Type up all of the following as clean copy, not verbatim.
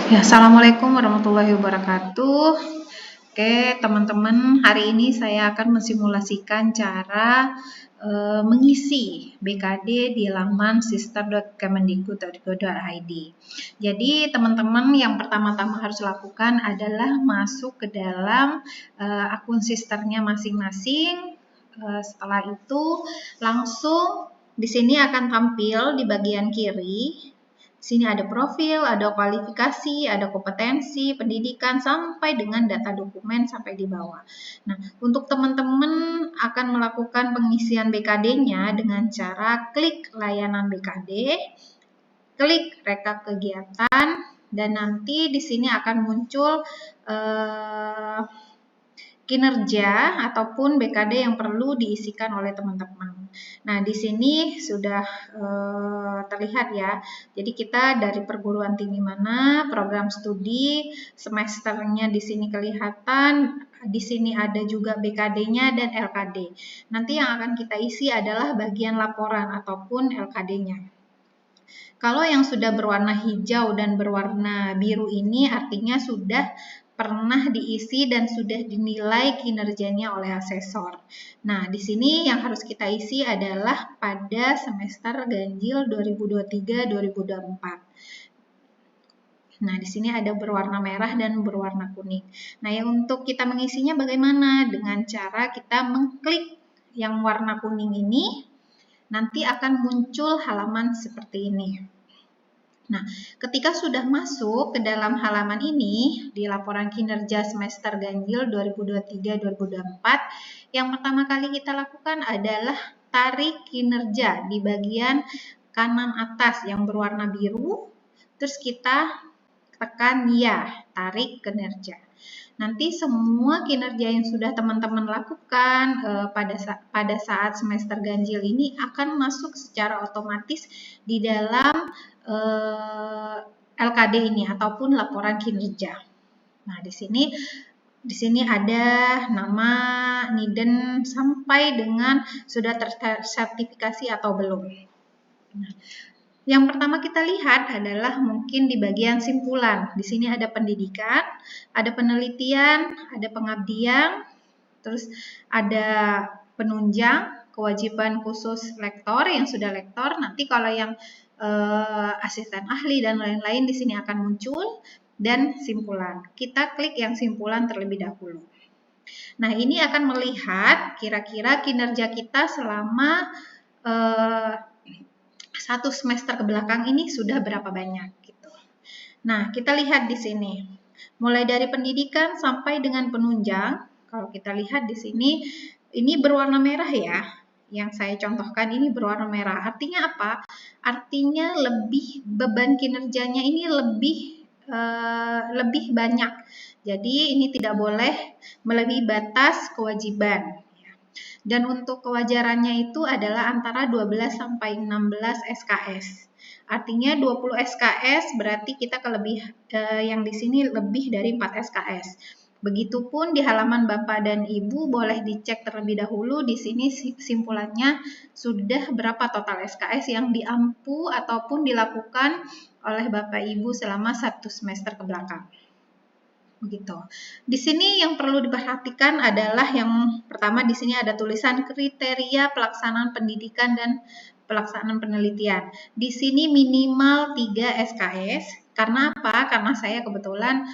Ya, Assalamualaikum warahmatullahi wabarakatuh. Oke, teman-teman, hari ini saya akan mensimulasikan cara mengisi BKD di laman sistem.kemendikbud.go.id. Jadi, teman-teman yang pertama-tama harus lakukan adalah masuk ke dalam akun sisternya masing-masing. Setelah itu, langsung di sini akan tampil di bagian kiri. Sini ada profil, ada kualifikasi, ada kompetensi, pendidikan, sampai dengan data dokumen sampai di bawah. Nah, untuk teman-teman akan melakukan pengisian BKD-nya dengan cara klik layanan BKD, klik rekap kegiatan, dan nanti di sini akan muncul kinerja ataupun BKD yang perlu diisikan oleh teman-teman. Nah, di sini sudah terlihat ya. Jadi kita dari perguruan tinggi mana, program studi, semesternya di sini kelihatan, di sini ada juga BKD-nya dan LKD. Nanti yang akan kita isi adalah bagian laporan ataupun LKD-nya. Kalau yang sudah berwarna hijau dan berwarna biru ini artinya sudah pernah diisi dan sudah dinilai kinerjanya oleh asesor. Nah, di sini yang harus kita isi adalah pada semester ganjil 2023-2024. Nah, di sini ada berwarna merah dan berwarna kuning. Nah, yang untuk kita mengisinya bagaimana? Dengan cara kita mengklik yang warna kuning ini, nanti akan muncul halaman seperti ini. Nah, ketika sudah masuk ke dalam halaman ini, di laporan kinerja semester ganjil 2023-2024, yang pertama kali kita lakukan adalah tarik kinerja di bagian kanan atas yang berwarna biru, terus kita tekan ya, tarik kinerja. Nanti semua kinerja yang sudah teman-teman lakukan pada saat semester ganjil ini akan masuk secara otomatis di dalam LKD ini ataupun laporan kinerja. Nah, di sini ada nama, NIDEN sampai dengan sudah tersertifikasi atau belum. Nah, yang pertama kita lihat adalah mungkin di bagian simpulan. Di sini ada pendidikan, ada penelitian, ada pengabdian, terus ada penunjang, kewajiban khusus lektor yang sudah lektor. Nanti kalau yang asisten ahli dan lain-lain di sini akan muncul, dan simpulan. Kita klik yang simpulan terlebih dahulu. Nah, ini akan melihat kira-kira kinerja kita selama satu semester ke belakang ini sudah berapa banyak gitu. Nah, kita lihat di sini. Mulai dari pendidikan sampai dengan penunjang. Kalau kita lihat di sini, ini berwarna merah ya. Yang saya contohkan ini berwarna merah. Artinya apa? Artinya lebih beban kinerjanya ini lebih banyak. Jadi ini tidak boleh melebihi batas kewajiban. Dan untuk kewajarannya itu adalah antara 12 sampai 16 SKS. Artinya 20 SKS berarti kita yang di sini lebih dari 4 SKS. Begitupun di halaman Bapak dan Ibu boleh dicek terlebih dahulu di sini simpulannya sudah berapa total SKS yang diampu ataupun dilakukan oleh Bapak Ibu selama satu semester ke belakang. Begitu. Di sini yang perlu diperhatikan adalah yang pertama di sini ada tulisan kriteria pelaksanaan pendidikan dan pelaksanaan penelitian. Di sini minimal 3 SKS. Karena apa? Karena saya kebetulan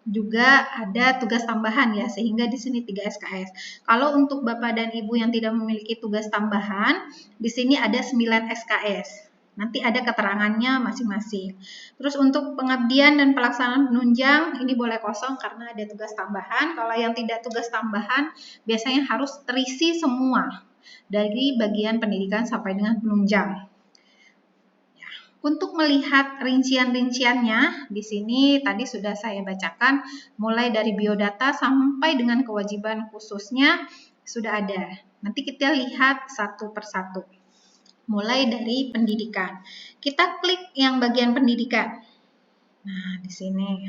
juga ada tugas tambahan ya, sehingga di sini 3 SKS. Kalau untuk Bapak dan Ibu yang tidak memiliki tugas tambahan, di sini ada 9 SKS. Nanti ada keterangannya masing-masing. Terus untuk pengabdian dan pelaksanaan penunjang, ini boleh kosong karena ada tugas tambahan. Kalau yang tidak tugas tambahan, biasanya harus terisi semua dari bagian pendidikan sampai dengan penunjang. Untuk melihat rincian-rinciannya, di sini tadi sudah saya bacakan, mulai dari biodata sampai dengan kewajiban khususnya sudah ada. Nanti kita lihat satu persatu. Mulai dari pendidikan. Kita klik yang bagian pendidikan. Nah, di sini.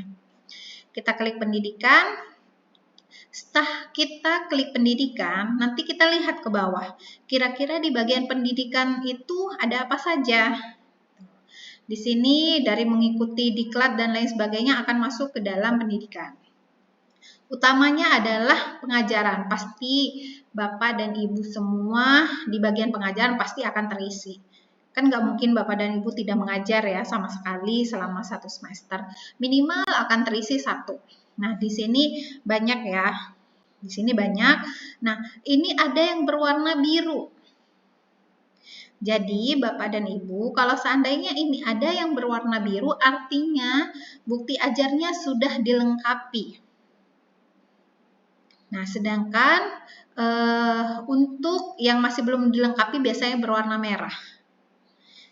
Kita klik pendidikan. Setelah kita klik pendidikan, nanti kita lihat ke bawah. Kira-kira di bagian pendidikan itu ada apa saja? Di sini dari mengikuti diklat dan lain sebagainya akan masuk ke dalam pendidikan. Utamanya adalah pengajaran. Pasti Bapak dan Ibu semua di bagian pengajaran pasti akan terisi. Kan nggak mungkin Bapak dan Ibu tidak mengajar ya sama sekali selama 1 semester. Minimal akan terisi 1. Nah, di sini banyak ya. Di sini banyak. Nah, ini ada yang berwarna biru. Jadi, Bapak dan Ibu, kalau seandainya ini ada yang berwarna biru, artinya bukti ajarnya sudah dilengkapi. Nah, sedangkan untuk yang masih belum dilengkapi biasanya berwarna merah.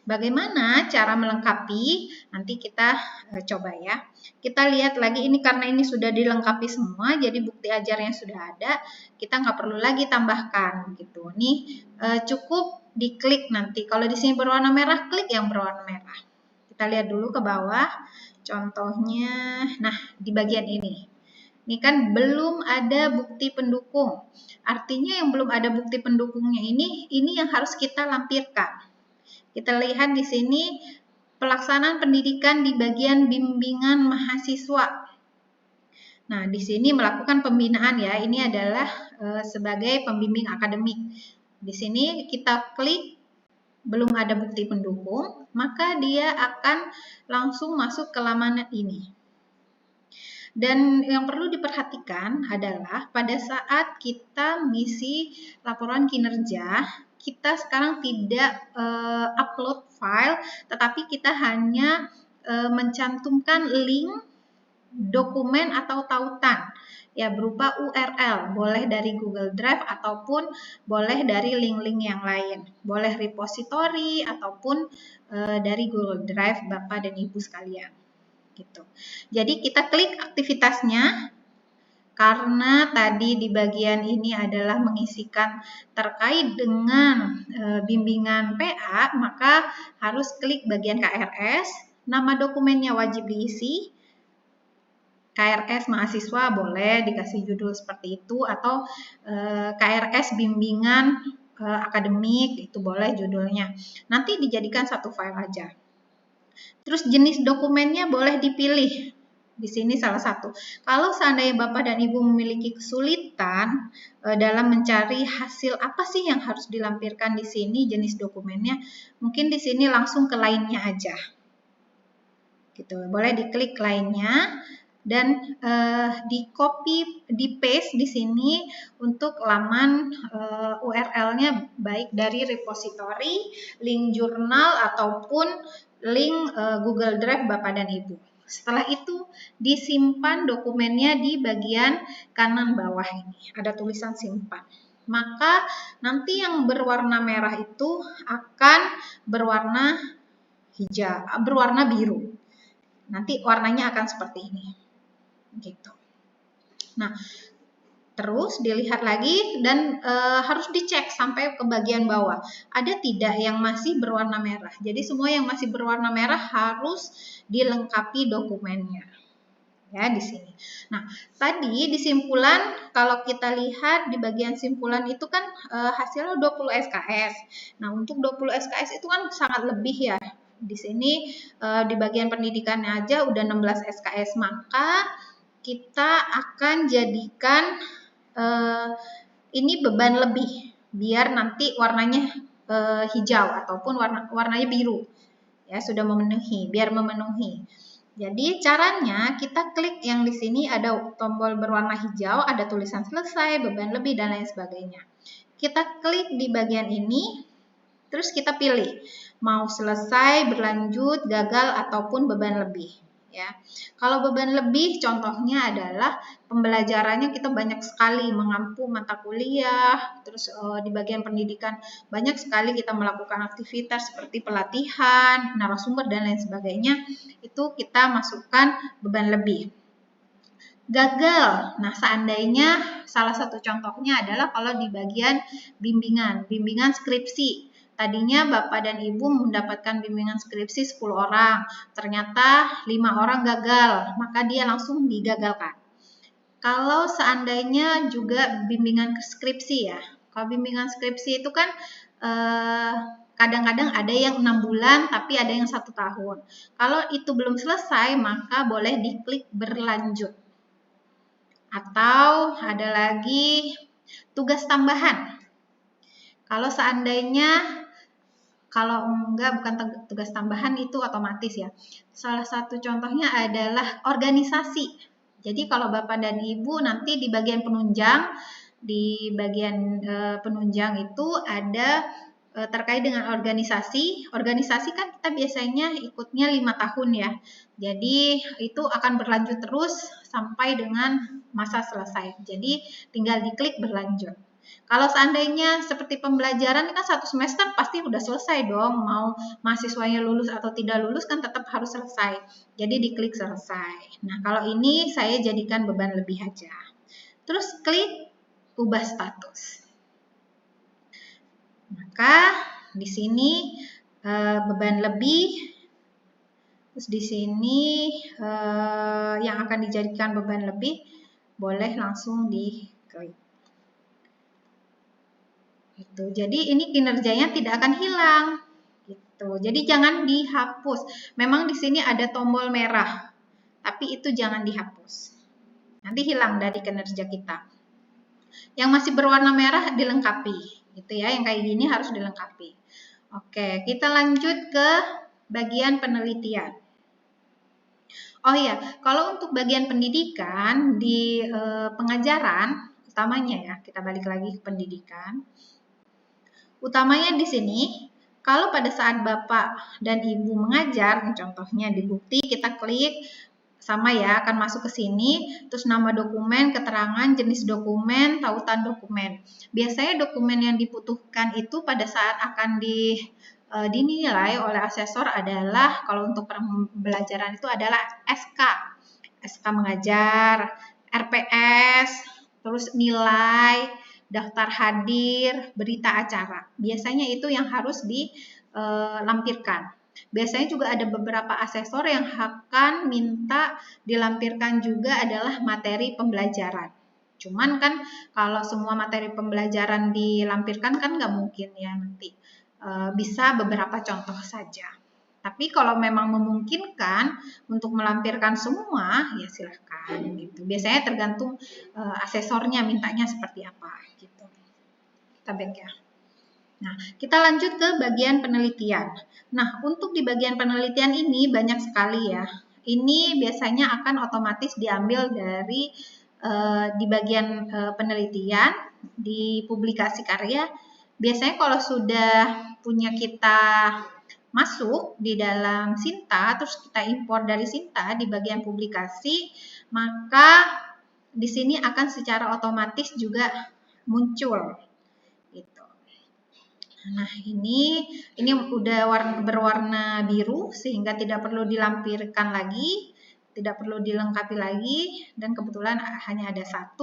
Bagaimana cara melengkapi? Nanti kita coba ya. Kita lihat lagi ini karena ini sudah dilengkapi semua, jadi bukti ajarnya sudah ada, kita nggak perlu lagi tambahkan gitu. Nih cukup diklik nanti. Kalau di sini berwarna merah, klik yang berwarna merah. Kita lihat dulu ke bawah. Contohnya, nah di bagian ini. Ini kan belum ada bukti pendukung. Artinya yang belum ada bukti pendukungnya ini yang harus kita lampirkan. Kita lihat di sini pelaksanaan pendidikan di bagian bimbingan mahasiswa. Nah, di sini melakukan pembinaan ya. Ini adalah sebagai pembimbing akademik. Di sini kita klik belum ada bukti pendukung, maka dia akan langsung masuk ke laman ini. Dan yang perlu diperhatikan adalah pada saat kita mengisi laporan kinerja, kita sekarang tidak upload file, tetapi kita hanya mencantumkan link dokumen atau tautan ya berupa URL, boleh dari Google Drive ataupun boleh dari link-link yang lain, boleh repository ataupun dari Google Drive Bapak dan Ibu sekalian. Gitu. Jadi kita klik aktivitasnya. Karena tadi di bagian ini adalah mengisikan terkait dengan bimbingan PA, maka harus klik bagian KRS, nama dokumennya wajib diisi, KRS mahasiswa boleh dikasih judul seperti itu, atau KRS bimbingan akademik, itu boleh judulnya. Nanti dijadikan satu file aja. Terus jenis dokumennya boleh dipilih. Di sini salah satu. Kalau seandainya Bapak dan Ibu memiliki kesulitan dalam mencari hasil apa sih yang harus dilampirkan di sini jenis dokumennya, mungkin di sini langsung ke lainnya aja. Gitu. Boleh diklik lainnya dan di copy, di paste di sini untuk laman URL-nya baik dari repository, link jurnal ataupun link Google Drive Bapak dan Ibu. Setelah itu disimpan dokumennya di bagian kanan bawah ini, ada tulisan simpan. Maka nanti yang berwarna merah itu akan berwarna hijau, berwarna biru. Nanti warnanya akan seperti ini. Gitu. Nah, terus dilihat lagi dan harus dicek sampai ke bagian bawah. Ada tidak yang masih berwarna merah? Jadi semua yang masih berwarna merah harus dilengkapi dokumennya. Ya, di sini. Nah, tadi di simpulan kalau kita lihat di bagian simpulan itu kan hasilnya 20 SKS. Nah, untuk 20 SKS itu kan sangat lebih ya. Di sini di bagian pendidikannya aja udah 16 SKS, maka kita akan jadikan ini beban lebih biar nanti warnanya hijau ataupun warnanya biru ya, sudah memenuhi, biar memenuhi. Jadi caranya kita klik yang di sini ada tombol berwarna hijau, ada tulisan selesai, beban lebih dan lain sebagainya. Kita klik di bagian ini, terus kita pilih mau selesai, berlanjut, gagal ataupun beban lebih. Ya, kalau beban lebih contohnya adalah pembelajarannya kita banyak sekali mengampu mata kuliah, terus di bagian pendidikan banyak sekali kita melakukan aktivitas seperti pelatihan, narasumber dan lain sebagainya, itu kita masukkan beban lebih. Gagal, nah seandainya salah satu contohnya adalah kalau di bagian bimbingan skripsi. Tadinya Bapak dan Ibu mendapatkan bimbingan skripsi 10 orang, ternyata 5 orang gagal, maka dia langsung digagalkan. Kalau seandainya juga bimbingan skripsi ya, kalau bimbingan skripsi itu kan kadang-kadang ada yang 6 bulan tapi ada yang 1 tahun. Kalau itu belum selesai maka boleh diklik berlanjut. Atau ada lagi tugas tambahan. Kalau seandainya bukan tugas tambahan itu otomatis ya. Salah satu contohnya adalah organisasi. Jadi kalau Bapak dan Ibu nanti di bagian penunjang, itu ada terkait dengan organisasi. Organisasi kan kita biasanya ikutnya 5 tahun ya. Jadi itu akan berlanjut terus sampai dengan masa selesai. Jadi tinggal diklik berlanjut. Kalau seandainya seperti pembelajaran kan 1 semester pasti udah selesai dong, mau mahasiswanya lulus atau tidak lulus kan tetap harus selesai. Jadi diklik selesai. Nah, kalau ini saya jadikan beban lebih aja. Terus klik ubah status. Maka di sini beban lebih, terus di sini yang akan dijadikan beban lebih boleh langsung diklik. Gitu. Jadi ini kinerjanya tidak akan hilang. Gitu. Jadi jangan dihapus. Memang di sini ada tombol merah, tapi itu jangan dihapus. Nanti hilang dari kinerja kita. Yang masih berwarna merah dilengkapi, gitu ya. Yang kayak gini harus dilengkapi. Oke, kita lanjut ke bagian penelitian. Oh iya, kalau untuk bagian pendidikan di pengajaran utamanya ya, kita balik lagi ke pendidikan. Utamanya di sini, kalau pada saat Bapak dan Ibu mengajar, contohnya di bukti kita klik sama ya, akan masuk ke sini, terus nama dokumen, keterangan, jenis dokumen, tautan dokumen. Biasanya dokumen yang dibutuhkan itu pada saat akan dinilai oleh asesor adalah, kalau untuk pembelajaran itu adalah SK mengajar, RPS, terus nilai, daftar hadir, berita acara. Biasanya itu yang harus dilampirkan. Biasanya juga ada beberapa asesor yang akan minta dilampirkan juga adalah materi pembelajaran. Cuman kan kalau semua materi pembelajaran dilampirkan kan nggak mungkin ya nanti. Bisa beberapa contoh saja. Tapi kalau memang memungkinkan untuk melampirkan semua, ya silahkan gitu. Biasanya tergantung asesornya mintanya seperti apa gitu. Kita back ya. Nah, kita lanjut ke bagian penelitian. Nah, untuk di bagian penelitian ini banyak sekali ya. Ini biasanya akan otomatis diambil dari di bagian penelitian, di publikasi karya. Biasanya kalau sudah punya kita masuk di dalam Sinta, terus kita impor dari Sinta di bagian publikasi, maka di sini akan secara otomatis juga muncul. Gitu. Nah, ini udah berwarna biru sehingga tidak perlu dilampirkan lagi, tidak perlu dilengkapi lagi, dan kebetulan hanya ada 1.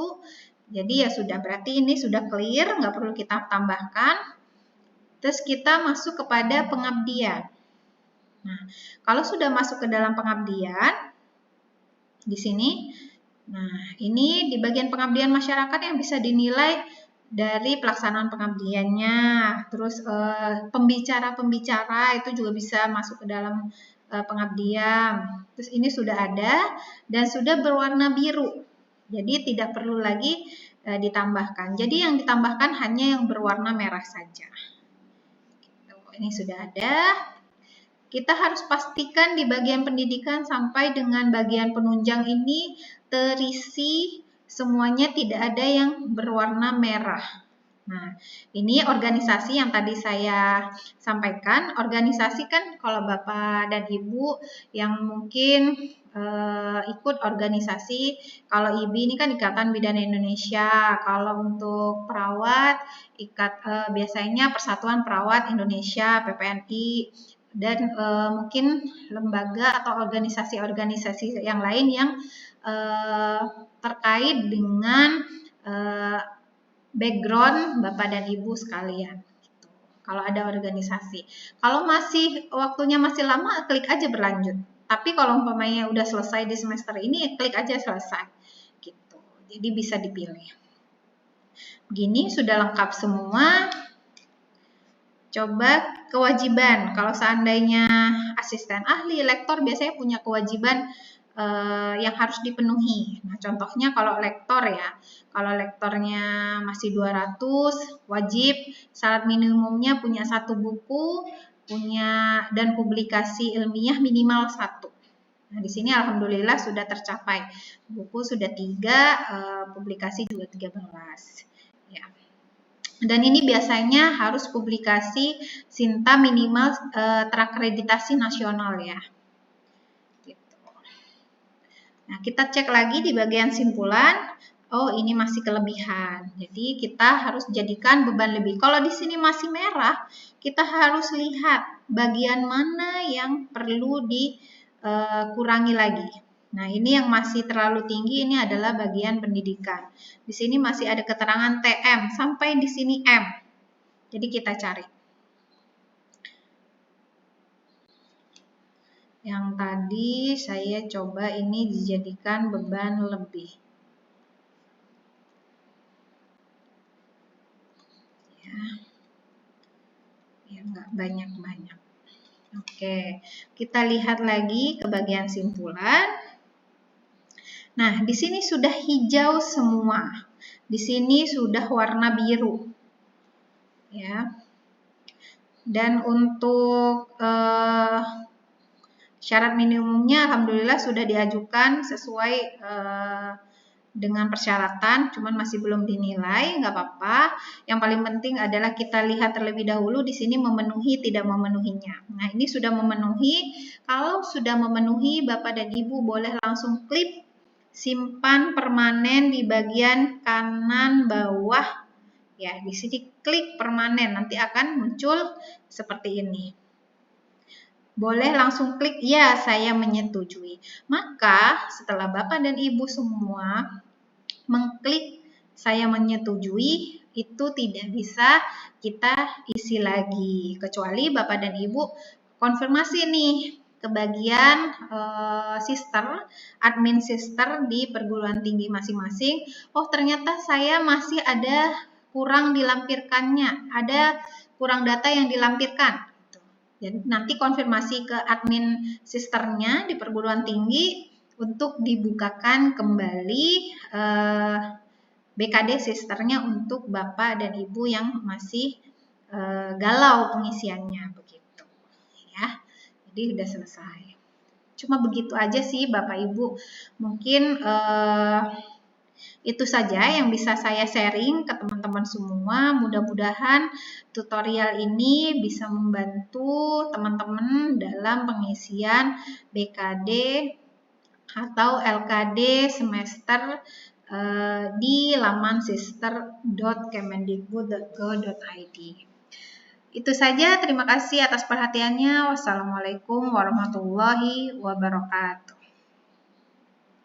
Jadi ya sudah, berarti ini sudah clear, nggak perlu kita tambahkan. Terus kita masuk kepada pengabdian. Nah, kalau sudah masuk ke dalam pengabdian, di sini, nah ini di bagian pengabdian masyarakat yang bisa dinilai dari pelaksanaan pengabdiannya, terus pembicara-pembicara itu juga bisa masuk ke dalam pengabdian. Terus ini sudah ada dan sudah berwarna biru, jadi tidak perlu lagi ditambahkan. Jadi yang ditambahkan hanya yang berwarna merah saja. Ini sudah ada. Kita harus pastikan di bagian pendidikan sampai dengan bagian penunjang ini terisi semuanya, tidak ada yang berwarna merah. Nah, ini organisasi yang tadi saya sampaikan. Organisasi kan kalau Bapak dan Ibu yang mungkin ikut organisasi, kalau IBI ini kan Ikatan Bidan Indonesia, kalau untuk perawat biasanya Persatuan Perawat Indonesia (PPNI), dan mungkin lembaga atau organisasi-organisasi yang lain yang terkait dengan background Bapak dan Ibu sekalian. Gitu. Kalau ada organisasi, kalau waktunya masih lama, klik aja berlanjut. Tapi kalau umpamanya udah selesai di semester ini, klik aja selesai. Gitu. Jadi bisa dipilih. Begini sudah lengkap semua. coba kewajiban. Kalau seandainya asisten ahli, lektor biasanya punya kewajiban yang harus dipenuhi. Nah, contohnya kalau lektor ya, kalau lektornya masih 200, wajib syarat minimumnya punya 1 buku, dan publikasi ilmiah minimal 1. Nah, di sini alhamdulillah sudah tercapai. Buku sudah 3, publikasi juga 13. Ya. Dan ini biasanya harus publikasi Sinta minimal terakreditasi nasional ya. Nah, kita cek lagi di bagian simpulan. Oh, ini masih kelebihan. Jadi, kita harus jadikan beban lebih. Kalau di sini masih merah, kita harus lihat bagian mana yang perlu dikurangi lagi. Nah, ini yang masih terlalu tinggi, ini adalah bagian pendidikan. Di sini masih ada keterangan TM, sampai di sini M. Jadi, kita cari. Yang tadi saya coba ini dijadikan beban lebih. Ya nggak banyak-banyak. Oke, kita lihat lagi ke bagian simpulan. Nah, di sini sudah hijau semua. Di sini sudah warna biru. Ya. Dan untuk syarat minimumnya alhamdulillah sudah diajukan sesuai dengan persyaratan, cuman masih belum dinilai, nggak apa-apa. Yang paling penting adalah kita lihat terlebih dahulu di sini memenuhi tidak memenuhinya. Nah, ini sudah memenuhi. Kalau sudah memenuhi, Bapak dan Ibu boleh langsung klik simpan permanen di bagian kanan bawah. Ya, di sini klik permanen, nanti akan muncul seperti ini. Boleh langsung klik ya, saya menyetujui. Maka setelah Bapak dan Ibu semua mengklik saya menyetujui, itu tidak bisa kita isi lagi. Kecuali Bapak dan Ibu konfirmasi nih ke bagian sister, admin sister di perguruan tinggi masing-masing. Oh, ternyata saya masih ada kurang dilampirkannya, ada kurang data yang dilampirkan. Jadi nanti konfirmasi ke admin sisternya di perguruan tinggi untuk dibukakan kembali BKD sisternya untuk Bapak dan Ibu yang masih galau pengisiannya begitu ya. Jadi sudah selesai. Cuma begitu aja sih Bapak Ibu. Mungkin itu saja yang bisa saya sharing ke teman-teman semua. Mudah-mudahan tutorial ini bisa membantu teman-teman dalam pengisian BKD atau LKD semester di laman sister.kemendikbud.go.id. Itu saja, terima kasih atas perhatiannya. Wassalamualaikum warahmatullahi wabarakatuh.